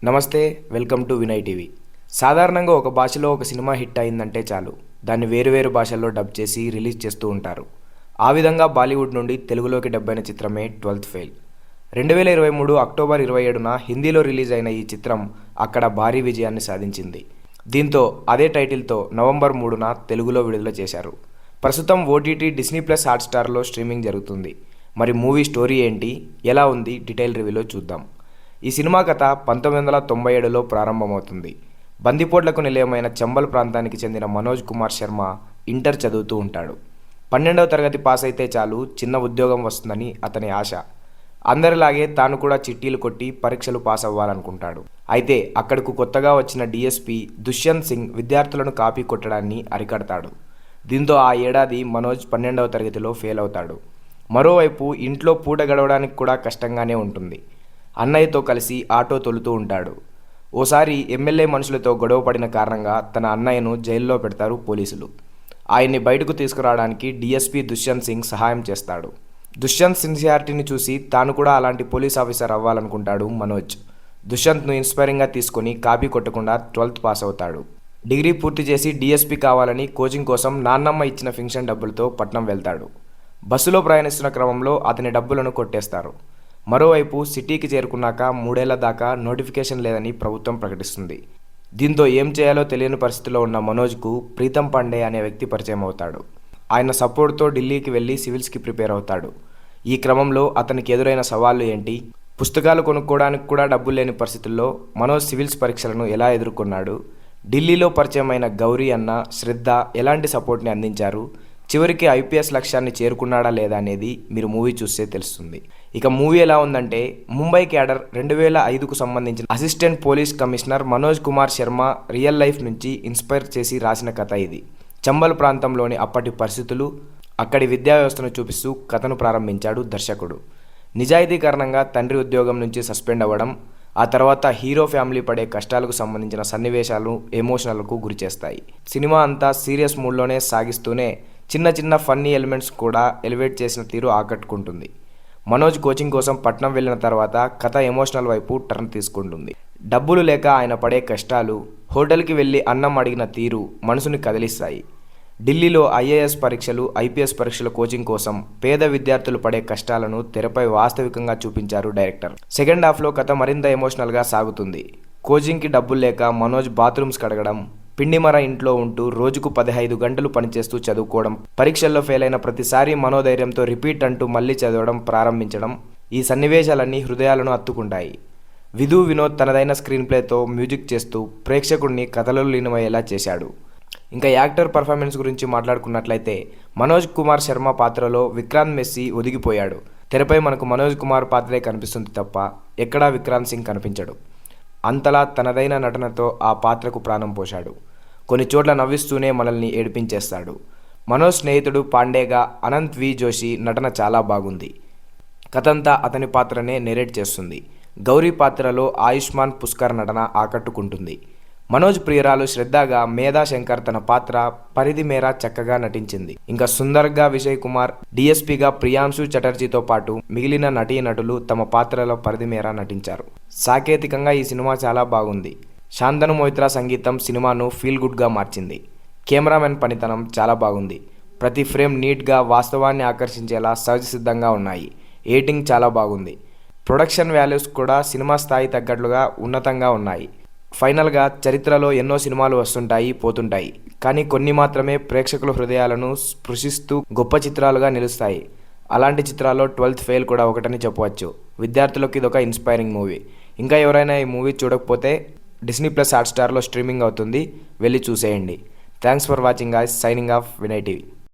నమస్తే, welcome to Vinay TV. సాధారణంగా ఒక భాషలో ఒక సినిమా హిట్ అయిందంటే చాలు, దాన్ని వేరు భాషల్లో డబ్ చేసి రిలీజ్ చేస్తూ ఉంటారు. ఆ విధంగా బాలీవుడ్ నుండి తెలుగులోకి డబ్ అయిన చిత్రమే 12th ఫెయిల్. 2023 అక్టోబర్ 27న హిందీలో రిలీజ్ అయిన ఈ చిత్రం అక్కడ భారీ విజయాన్ని సాధించింది. దీంతో అదే టైటిల్తో నవంబర్ 3న తెలుగులో విడుదల చేశారు. ప్రస్తుతం ఓటీటీ డిస్నీ ప్లస్ హాట్స్టార్లో స్ట్రీమింగ్ జరుగుతుంది. మరి మూవీ స్టోరీ ఏంటి, ఎలా ఉంది, డీటెయిల్ రివ్యూలో చూద్దాం. ఈ సినిమా కథ 1997లో ప్రారంభమవుతుంది. బందిపోట్లకు నిలయమైన చంబల్ ప్రాంతానికి చెందిన మనోజ్ కుమార్ శర్మ ఇంటర్ చదువుతూ ఉంటాడు. 12వ తరగతి పాస్ అయితే చాలు, చిన్న ఉద్యోగం వస్తుందని అతని ఆశ. అందరిలాగే తాను కూడా చిట్టీలు కొట్టి పరీక్షలు పాస్ అవ్వాలనుకుంటాడు. అయితే అక్కడకు కొత్తగా వచ్చిన డీఎస్పీ దుష్యంత్ సింగ్ విద్యార్థులను కాపీ కొట్టడాన్ని అరికడతాడు. దీంతో ఆ ఏడాది మనోజ్ 12వ తరగతిలో ఫెయిల్ అవుతాడు. మరోవైపు ఇంట్లో పూట గడవడానికి కూడా కష్టంగానే ఉంటుంది. అన్నయ్యతో కలిసి ఆటో తొలుతూ ఉంటాడు. ఓసారి ఎమ్మెల్యే మనుషులతో గొడవ పడిన కారణంగా తన అన్నయ్యను జైల్లో పెడతారు పోలీసులు. ఆయన్ని బయటకు తీసుకురావడానికి డీఎస్పీ దుష్యంత్ సింగ్ సహాయం చేస్తాడు. దుష్యంత్ సిన్సియారిటీని చూసి తాను కూడా అలాంటి పోలీస్ ఆఫీసర్ అవ్వాలనుకుంటాడు మనోజ్. దుష్యంత్ను ఇన్స్పైరింగ్గా తీసుకొని కాపీ కొట్టకుండా 12th పాస్ అవుతాడు. డిగ్రీ పూర్తి చేసి డీఎస్పీ కావాలని కోచింగ్ కోసం నాన్నమ్మ ఇచ్చిన ఫింక్షన్ డబ్బులతో పట్నం వెళ్తాడు. బస్సులో ప్రయాణిస్తున్న క్రమంలో అతని డబ్బులను కొట్టేస్తారు. మరోవైపు సిటీకి చేరుకున్నాక 3 ఏళ్ల దాకా నోటిఫికేషన్ లేదని ప్రభుత్వం ప్రకటిస్తుంది. దీంతో ఏం చేయాలో తెలియని పరిస్థితిలో ఉన్న మనోజ్కు ప్రీతం పాండే అనే వ్యక్తి పరిచయం అవుతాడు. ఆయన సపోర్ట్తో ఢిల్లీకి వెళ్ళి సివిల్స్కి ప్రిపేర్ అవుతాడు. ఈ క్రమంలో అతనికి ఎదురైన సవాళ్లు ఏంటి, పుస్తకాలు కొనుక్కోవడానికి కూడా డబ్బులు లేని పరిస్థితుల్లో మనోజ్ సివిల్స్ పరీక్షలను ఎలా ఎదుర్కొన్నాడు, ఢిల్లీలో పరిచయమైన గౌరీ అన్న, శ్రద్ధ ఎలాంటి సపోర్ట్ని అందించారు, చివరికి ఐపీఎస్ లక్ష్యాన్ని చేరుకున్నాడా లేదా అనేది మీరు మూవీ చూస్తే తెలుస్తుంది. ఇక మూవీ ఎలా ఉందంటే, ముంబై క్యాడర్ 2005కు సంబంధించిన assistant police commissioner Manoj Kumar Sharma real life నుంచి ఇన్స్పైర్ చేసి రాసిన కథ ఇది. చంబల్ ప్రాంతంలోని అప్పటి పరిస్థితులు, అక్కడి విద్యా వ్యవస్థను చూపిస్తూ కథను ప్రారంభించాడు దర్శకుడు. నిజాయితీ కారణంగా తండ్రి ఉద్యోగం నుంచి సస్పెండ్ అవ్వడం, ఆ తర్వాత హీరో ఫ్యామిలీ పడే కష్టాలకు సంబంధించిన సన్నివేశాలు ఎమోషనల్కు గురిచేస్తాయి. సినిమా అంతా సీరియస్ మూడ్లోనే సాగిస్తూనే చిన్న ఫన్నీ ఎలిమెంట్స్ కూడా ఎలివేట్ చేసిన తీరు ఆకట్టుకుంటుంది. మనోజ్ కోచింగ్ కోసం పట్నం వెళ్ళిన తర్వాత కథ ఎమోషనల్ వైపు టర్న్ తీసుకుంటుంది. డబ్బులు లేక ఆయన పడే కష్టాలు, హోటల్కి వెళ్ళి అన్నం అడిగిన తీరు మనసుని కదిలిస్తాయి. ఢిల్లీలో ఐఏఎస్ పరీక్షలు, ఐపీఎస్ పరీక్షల కోచింగ్ కోసం పేద విద్యార్థులు పడే కష్టాలను తెరపై వాస్తవికంగా చూపించారు డైరెక్టర్. సెకండ్ హాఫ్లో కథ మరింత ఎమోషనల్గా సాగుతుంది. కోచింగ్కి డబ్బులు లేక మనోజ్ బాత్రూమ్స్ కడగడం, పిండిమర ఇంట్లో ఉంటూ రోజుకు 15 గంటలు పనిచేస్తూ చదువుకోవడం, పరీక్షల్లో ఫెయిల్ అయిన ప్రతిసారి మనోధైర్యంతో రిపీట్ అంటూ మళ్ళీ చదవడం ప్రారంభించడం, ఈ సన్నివేశాలన్నీ హృదయాలను అత్తుకుంటాయి. విధు వినోద్ తనదైన స్క్రీన్ ప్లేతో మ్యూజిక్ చేస్తూ ప్రేక్షకుడిని కథలో లీనమయ్యేలా చేశాడు. ఇంకా యాక్టర్ పర్ఫార్మెన్స్ గురించి మాట్లాడుకున్నట్లయితే, మనోజ్ కుమార్ శర్మ పాత్రలో విక్రాంత్ మెస్సీ ఒదిగిపోయాడు. తెరపై మనకు మనోజ్ కుమార్ పాత్రే కనిపిస్తుంది తప్ప ఎక్కడా విక్రాంత్ సింగ్ కనిపించడు. అంతలా తనదైన నటనతో ఆ పాత్రకు ప్రాణం పోశాడు. కొన్ని చోట్ల నవ్విస్తూనే మనల్ని ఏడిపించేస్తాడు. మనోజ్ స్నేహితుడు పాండేగా అనంత్ వి జోషి నటన చాలా బాగుంది. కథంతా అతని పాత్రనే నెరేట్ చేస్తుంది. గౌరీ పాత్రలో ఆయుష్మాన్ పుష్కర్ నటన ఆకట్టుకుంటుంది. మనోజ్ ప్రియురాలు శ్రద్ధగా మేధా శంకర్ తన పాత్ర పరిధి మేర చక్కగా నటించింది. ఇంకా సుందర్గా విజయ్ కుమార్, డిఎస్పీగా ప్రియాంశు చటర్జీతో పాటు మిగిలిన నటీనటులు తమ పాత్రలో పరిధి మేర నటించారు. సాంకేతికంగా ఈ సినిమా చాలా బాగుంది. శాంతను మొయిత్రా సంగీతం సినిమాను ఫీల్ గుడ్గా మార్చింది. కెమెరామెన్ పనితనం చాలా బాగుంది. ప్రతి ఫ్రేమ్ నీట్గా, వాస్తవాన్ని ఆకర్షించేలా సహజసిద్ధంగా ఉన్నాయి. ఎడిటింగ్ చాలా బాగుంది. ప్రొడక్షన్ వాల్యూస్ కూడా సినిమా స్థాయి తగ్గట్లుగా ఉన్నతంగా ఉన్నాయి. ఫైనల్గా, చరిత్రలో ఎన్నో సినిమాలు వస్తుంటాయి, పోతుంటాయి. కానీ కొన్ని మాత్రమే ప్రేక్షకుల హృదయాలను స్పృశిస్తూ గొప్ప చిత్రాలుగా నిలుస్తాయి. అలాంటి చిత్రాల్లో 12th ఫెయిల్ కూడా ఒకటని చెప్పవచ్చు. విద్యార్థులకు ఇదొక ఇన్స్పైరింగ్ మూవీ. ఇంకా ఎవరైనా ఈ మూవీ చూడకపోతే డిస్నీ ప్లస్ హాట్స్టార్లో స్ట్రీమింగ్ అవుతుంది, వెళ్ళి చూసేయండి. Thanks for watching guys. Signing off Vinay TV.